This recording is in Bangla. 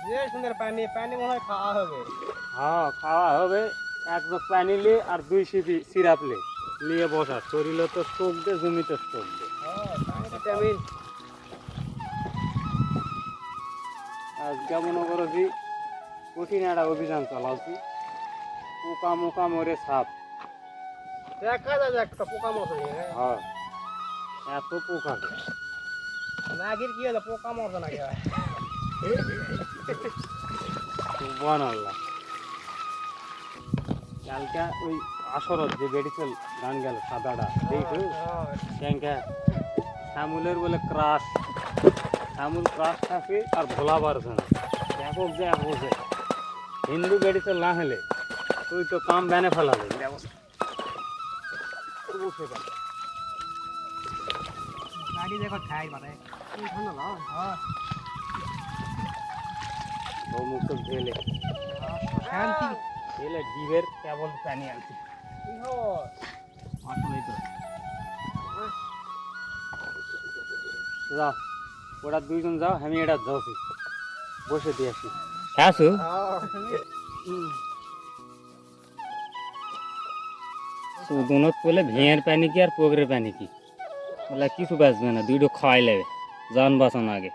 যে সুন্দর পানি পানি মনে হয় খাওয়া হবে। হ্যাঁ খাওয়া হবে। এক জগ পানি লে আর 2 সিপি সিরাপ লে নিয়ে বসা শরীরে তো স্টোক দে জমিতে স্টোক দে। ভিটামিন আজকে মনে করো যে কঠিন একটা অভিযান চালাচ্ছি পোকা মোকা মরে সাপ। দেখা যায় যে একটা পোকা মরছে নাকি, হ্যাঁ? হ্যাঁ এত পোকা নাগির কি হলো পোকা মরছে নাকি ভাই? সুবহানাল্লাহ। কালকে ওই আসরত যে মেডিকেল গান গেল সাদাটা দেখো ট্যাঙ্কা শ্যামুলের বলে ক্রাশ শ্যামুল ক্রাশ থাকে আর ভোলা ভার্সন একক যে এক বসে হিন্দু মেডিকেল না হলে তুই তো কাম ব্যানে ফেলাবে গাড়ি দেখো খাই মানে ঠান্ডা না, হ্যাঁ মুখ ঢেলে শান্তি ঢেলে ডিবের কেবল পানি আনছি কি খবর? আসলেই তো যাও ওরা দুইজন যাও আমি এটা যাচ্ছি বসে দিয়ে আসি আসু দুনত বলে ভেঁয়ের পানি কি আর পুকুরের পানি কি বলে কিছু বাঁচবে না দুইটো খাওয়াই লাগবে যান বাঁচানো আগে